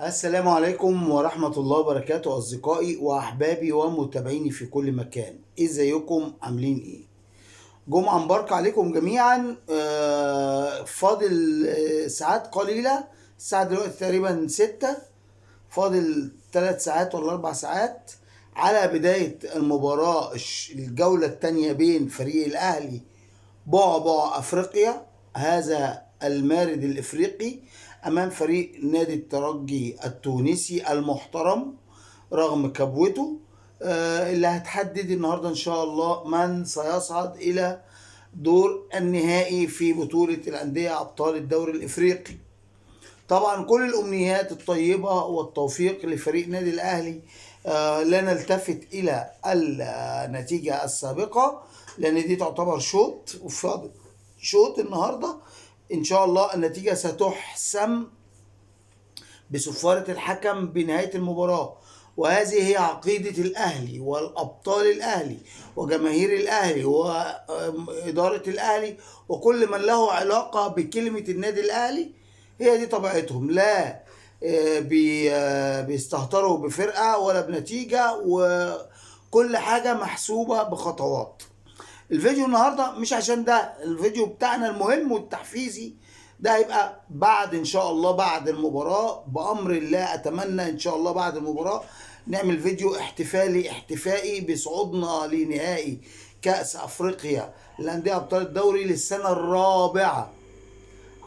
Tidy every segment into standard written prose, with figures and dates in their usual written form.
السلام عليكم ورحمة الله وبركاته أصدقائي وأحبابي ومتابعيني في كل مكان. إزيكم عاملين إيه؟ جمعة مباركة عليكم جميعا. فاضل ساعات قليلة. الساعة دلوقتي تقريبا 6. فاضل 3 ساعات ولا 4 ساعات على بداية المباراة الجولة الثانية بين فريق الأهلي بعبع أفريقيا، هذا المارد الإفريقي، أمام فريق نادي الترجي التونسي المحترم رغم كبوته. اللي هتحدد النهاردة إن شاء الله من سيصعد إلى دور النهائي في بطولة الأندية أبطال الدوري الإفريقي. طبعا كل الأمنيات الطيبة والتوفيق لفريق نادي الأهلي. لا نلتفت إلى النتيجة السابقة لأن دي تعتبر شوط وفاضل شوط النهاردة. إن شاء الله النتيجة ستحسم بصفارة الحكم بنهاية المباراة، وهذه هي عقيدة الأهلي والأبطال الأهلي وجماهير الأهلي وإدارة الأهلي وكل من له علاقة بكلمة النادي الأهلي. هي دي طبيعتهم، لا بيستهتروا بفرقة ولا بنتيجة، وكل حاجة محسوبة بخطوات. الفيديو النهاردة مش عشان ده، الفيديو بتاعنا المهم والتحفيزي ده هيبقى بعد ان شاء الله بعد المباراة بأمر الله. اتمنى ان شاء الله بعد المباراة نعمل فيديو احتفائي بصعودنا لنهائي كأس افريقيا للأندية ابطال الدوري للسنة الرابعة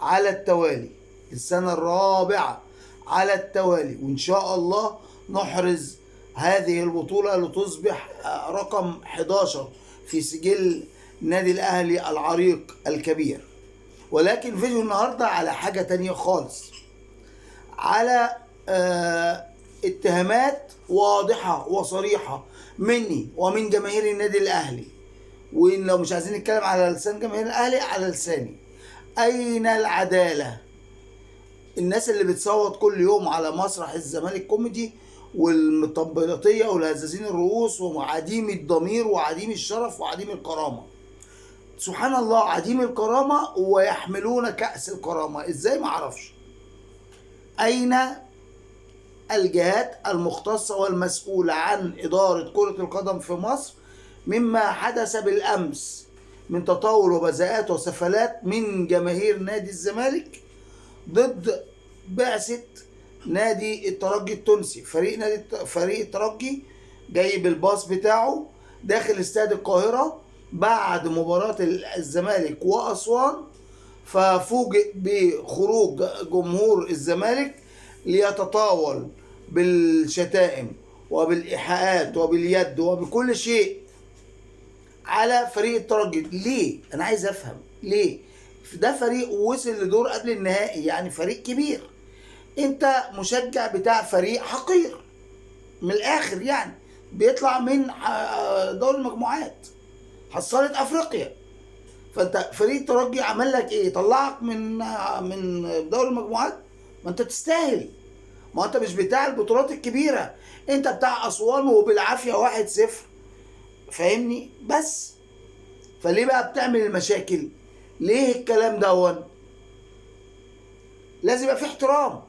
على التوالي. السنة الرابعة على التوالي، وإن شاء الله نحرز هذه البطولة لتصبح رقم 11 في سجل نادي الأهلي العريق الكبير. ولكن فيديو النهاردة على حاجة تانية خالص، على اتهامات واضحة وصريحة مني ومن جماهير النادي الأهلي. وإن لو مش عايزين نتكلم على لسان جماهير الأهلي، على لساني: أين العدالة؟ الناس اللي بتصوت كل يوم على مسرح الزمالك كوميدي والمطبلاتية والهزازين الرؤوس وعديم الضمير وعديم الشرف وعديم الكرامة، سبحان الله، عديم الكرامة ويحملون كأس الكرامة ازاي؟ معرفش. أين الجهات المختصة والمسؤولة عن إدارة كرة القدم في مصر مما حدث بالأمس من تطاول وبذاءات وسفلات من جماهير نادي الزمالك ضد بعثة نادي الترجي التونسي؟ فريق الترجي جاي بالباص بتاعه داخل استاد القاهرة بعد مباراة الزمالك وأسوان، ففوجئ بخروج جمهور الزمالك ليتطاول بالشتائم وبالإيحاءات وباليد وبكل شيء على فريق الترجي. ليه؟ أنا عايز أفهم ليه. ده فريق وصل لدور قبل النهائي، يعني فريق كبير. أنت مشجع بتاع فريق حقير من الآخر، يعني بيطلع من دور المجموعات حصلت أفريقيا. فأنت فريق الترجي عمل لك إيه؟ طلعك من دور المجموعات؟ ما أنت تستاهل. ما أنت مش بتاع البطولات الكبيرة، أنت بتاع أسوان وبالعافية 1-0. فاهمني؟ بس فليه بقى بتعمل المشاكل؟ ليه الكلام دون؟ لازم يبقى في احترام،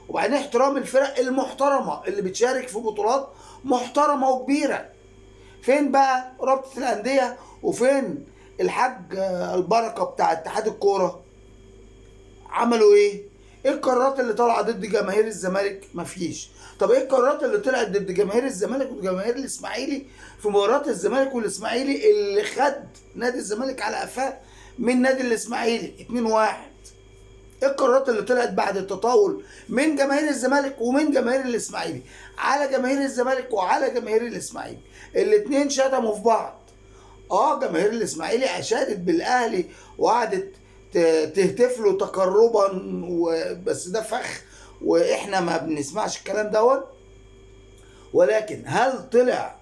وبعدين احترام الفرق المحترمة اللي بتشارك في بطولات محترمة وكبيرة. فين بقى رابطة الأندية؟ وفين الحاج البركة بتاع اتحاد الكورة؟ عملوا ايه؟ ايه القرارات اللي طالعة ضد جماهير الزمالك؟ مفيش. طب ايه القرارات اللي طلعت ضد جماهير الزمالك وجماهير الاسماعيلي في مباراة الزمالك والاسماعيلي اللي خد نادي الزمالك على قفاه من نادي الاسماعيلي 2-1؟ ايه القرارات اللي طلعت بعد التطاول من جماهير الزمالك ومن جماهير الاسماعيلي على جماهير الزمالك وعلى جماهير الاسماعيلي؟ الاتنين شتموا في بعض. جماهير الاسماعيلي اشادت بالاهلي وقعدت تهتف له تقربا بس ده فخ واحنا ما بنسمعش الكلام دون. ولكن هل طلع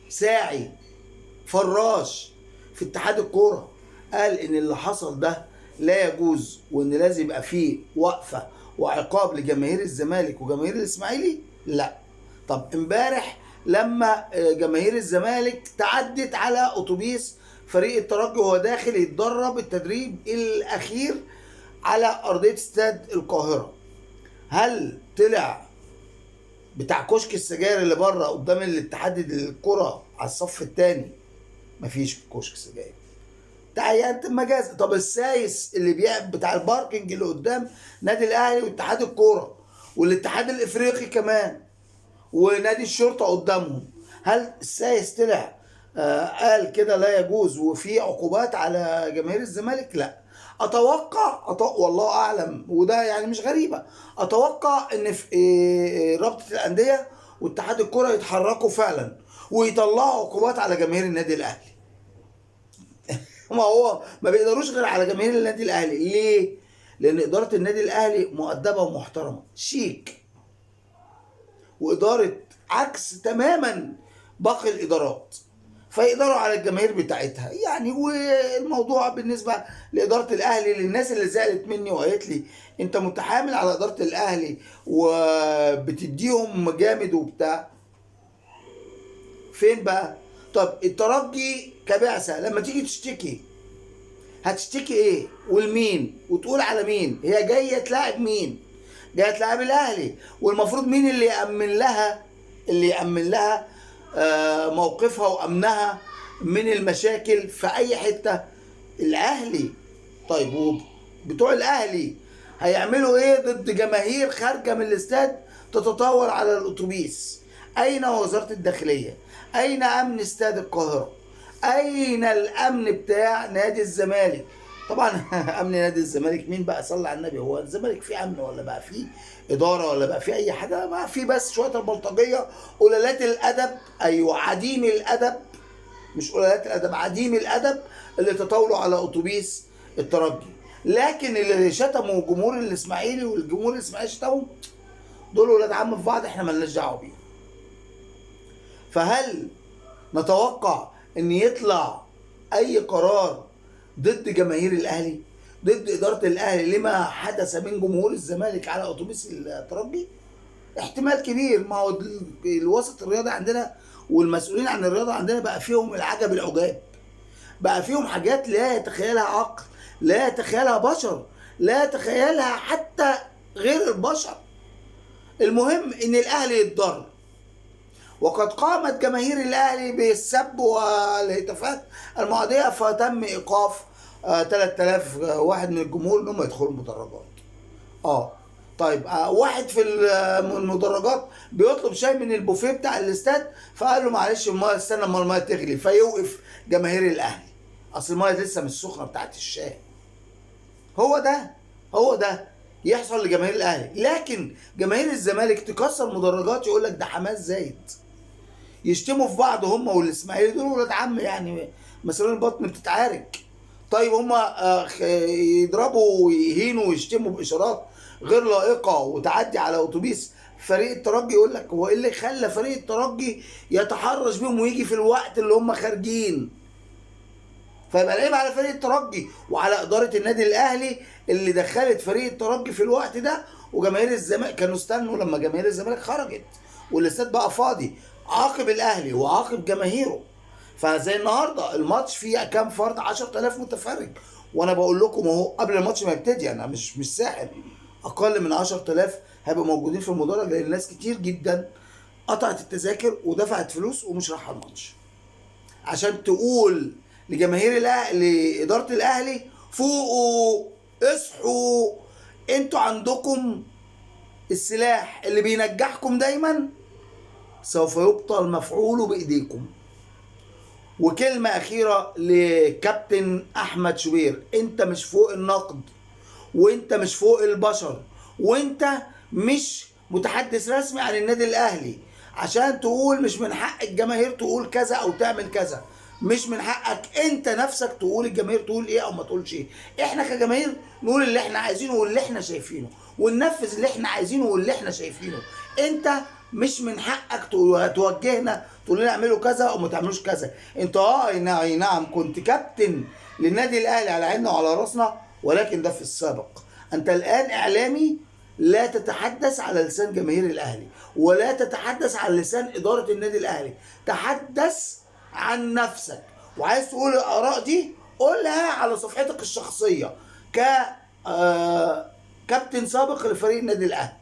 ساعي فراش في اتحاد الكوره قال ان اللي حصل ده لا يجوز وان لازم يبقى فيه وقفه وعقاب لجماهير الزمالك وجماهير الاسماعيلي؟ لا. طب امبارح لما جماهير الزمالك تعدت على اتوبيس فريق الترجي وهو داخل يتدرب التدريب الاخير على ارضيه استاد القاهره، هل طلع بتاع كشك السجاير اللي بره قدام الاتحاد الكرة على الصف الثاني؟ مفيش كشك سجاير، تعينت مجاز. طب السايس اللي بتاع الباركنج اللي قدام نادي الاهلي واتحاد الكوره والاتحاد الافريقي كمان ونادي الشرطه قدامهم، هل السايس طلع قال كده لا يجوز وفي عقوبات على جماهير الزمالك؟ لا. اتوقع والله اعلم، وده يعني مش غريبه، اتوقع ان في رابطه الانديه واتحاد الكوره يتحركوا فعلا ويطلعوا عقوبات على جماهير النادي الاهلي. ما هو ما بيقدروش غير على جماهير النادي الاهلي. ليه؟ لان اداره النادي الاهلي مؤدبه ومحترمه شيك، واداره عكس تماما باقي الادارات، فيقدروا على الجماهير بتاعتها يعني. والموضوع بالنسبه لاداره الاهلي، للناس اللي زعلت مني وقالت لي انت متحامل على اداره الاهلي وبتديهم جامد وبتاع، فين بقى؟ طب الترجي كبعثه لما تيجي تشتكي هتشتكي ايه ولمين وتقول على مين؟ هي جايه تلاعب مين؟ جايه تلاعب الاهلي، والمفروض مين اللي يامن لها، موقفها وامنها من المشاكل في اي حته؟ الاهلي. طيب بتوع الاهلي هيعملوا ايه ضد جماهير خارجه من الاستاد تتطاول على الاتوبيس؟ اين وزاره الداخليه؟ اين امن استاد القاهره؟ اين الامن بتاع نادي الزمالك؟ طبعا امن نادي الزمالك مين بقى؟ صلى على النبي، هو الزمالك فيه امن ولا بقى فيه اداره ولا بقى فيه اي حاجه؟ ما في بس شويه البلطجيه، قلالات الادب، ايوه عديم الادب، مش قلالات الادب، عديم الادب اللي تطاولوا على اتوبيس الترجي. لكن اللي شتموا جمهور الاسماعيلي والجمهور الاسماعيلي شتموا، دول ولاد عم في بعض، احنا مالناش دعوه بيهم. فهل نتوقع ان يطلع اي قرار ضد جماهير الاهلي، ضد اداره الاهلي لما حدث من جمهور الزمالك على اتوبيس الترجي؟ احتمال كبير. ما هو الوسط الرياضي عندنا والمسؤولين عن الرياضه عندنا بقى فيهم العجب العجاب، بقى فيهم حاجات لا يتخيلها عقل، لا يتخيلها بشر، لا يتخيلها حتى غير البشر. المهم ان الاهلي يتضرر، وقد قامت جماهير الاهلي بالسب والهتافات المعاديه، فتم ايقاف 3000 واحد من الجمهور انهم يدخلوا المدرجات. طيب واحد في المدرجات بيطلب شاي من البوفيه بتاع الاستاد، فقال له معلش المايه استنى اما المايه تغلي، فيوقف جماهير الاهلي، اصل المايه لسه مش سخنه بتاعت الشاي. هو ده يحصل لجماهير الاهلي. لكن جماهير الزمالك تكسر مدرجات، يقول لك ده حماس زايد، يشتموا في بعض هم والاسماعيلي، دول ولاد عم يعني، مسؤولين البطن بتتعارك. طيب هم يضربوا ويهينوا ويشتموا باشارات غير لائقه وتعدي على اتوبيس فريق الترجي، يقول لك هو ايه اللي خلى فريق الترجي يتحرش بيهم ويجي في الوقت اللي هم خارجين؟ فيبقى العيب على فريق الترجي وعلى اداره النادي الاهلي اللي دخلت فريق الترجي في الوقت ده. وجماهير الزمالك كانوا استنوا لما جماهير الزمالك خرجت والاستاد بقى فاضي، عاقب الاهلي وعاقب جماهيره. فزي النهارده الماتش فيه كام فرد؟ 10000 متفرج، وانا بقول لكم اهو قبل الماتش ما يبتدي، انا مش ساحر، اقل من 10000 هيبقوا موجودين في المدرج، لان ناس كتير جدا قطعت التذاكر ودفعت فلوس ومش رايحه الماتش. عشان تقول لجماهير الاهلي، لاداره الاهلي، فوقوا، اصحوا، انتوا عندكم السلاح اللي بينجحكم دايما، سوف يبطل مفعوله بايديكم. وكلمة أخيرة لكابتن أحمد شوبير، أنت مش فوق النقد، وأنت مش فوق البشر، وأنت مش متحدث رسمي عن النادي الأهلي عشان تقول مش من حق الجماهير تقول كذا أو تعمل كذا. مش من حقك أنت نفسك تقول الجماهير تقول إيه أو ما تقولش إيه. إحنا كجماهير نقول اللي إحنا عايزينه واللي إحنا شايفينه، وننفذ اللي إحنا عايزينه واللي إحنا شايفينه. أنت مش من حقك توجهنا تقول لنا اعملوا كذا او ما تعملوش كذا. انت اي نعم كنت كابتن للنادي الاهلي على عيننا وعلى راسنا، ولكن ده في السابق. انت الان اعلامي، لا تتحدث على لسان جماهير الاهلي ولا تتحدث على لسان اداره النادي الاهلي، تحدث عن نفسك. وعايز تقول الاراء دي قولها على صفحتك الشخصيه ك كابتن سابق لفريق النادي الاهلي.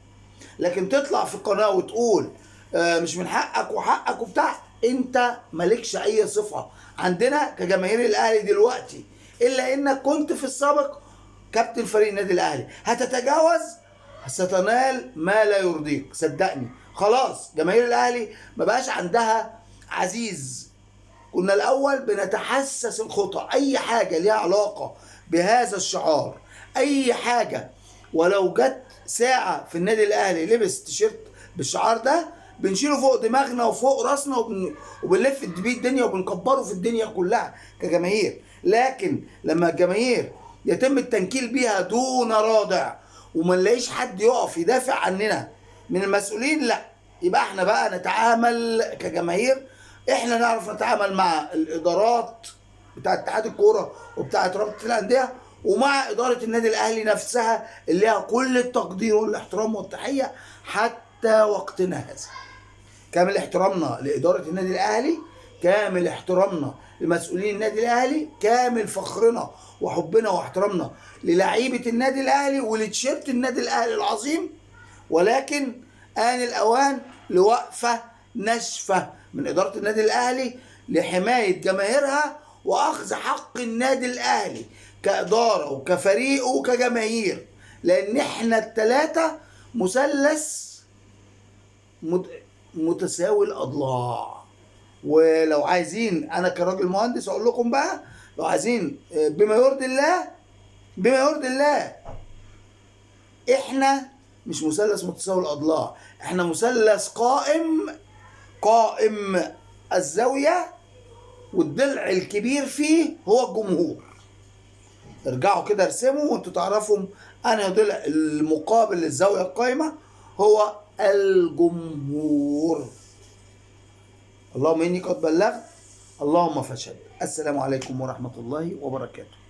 لكن تطلع في قناه وتقول مش من حقك وحقك وبتاع، انت مالكش اي صفه عندنا كجماهير الاهلي دلوقتي، الا انك كنت في السابق كابتن فريق النادي الاهلي. هتتجاوز ستنال ما لا يرضيك، صدقني. خلاص جماهير الاهلي ما بقاش عندها عزيز. كنا الاول بنتحسس الخطى، اي حاجه ليها علاقه بهذا الشعار، اي حاجه ولو جت ساعه في النادي الاهلي لبس تيشيرت بالشعار ده بنشيله فوق دماغنا وفوق راسنا وبنلف بيه الدنيا وبنكبره في الدنيا كلها كجماهير. لكن لما الجماهير يتم التنكيل بيها دون رادع وما نلاقيش حد يقف يدافع عننا من المسؤولين، لا، يبقى احنا بقى نتعامل كجماهير، احنا نعرف نتعامل مع الادارات بتاعت اتحاد الكوره وبتاعت رابطه الانديه ومع اداره النادي الاهلي نفسها اللي لها كل التقدير والاحترام والتحيه حتى وقتنا هذا. كامل احترامنا لاداره النادي الاهلي، كامل احترامنا لمسؤولين النادي الاهلي، كامل فخرنا وحبنا واحترامنا للعيبه النادي الاهلي ولتيشيرت النادي الاهلي العظيم. ولكن آن الأوان لوقفة ناشفة من إدارة النادي الأهلي لحماية جماهيرها وأخذ حق النادي الأهلي كإدارة وكفريق وكجماهير، لأن إحنا التلاتة مثلث متساوي الأضلاع. ولو عايزين، أنا كراجل مهندس أقول لكم بقى، لو عايزين بما يرضي الله، بما يرضي الله، إحنا مش مثلث متساوي الاضلاع، احنا مثلث قائم الزاويه، والضلع الكبير فيه هو الجمهور. ارجعوا كده ارسموا وانتوا تعرفوا انهي ضلع المقابل للزاويه القائمه هو الجمهور. اللهم اني قد بلغت، اللهم فاشهد. السلام عليكم ورحمه الله وبركاته.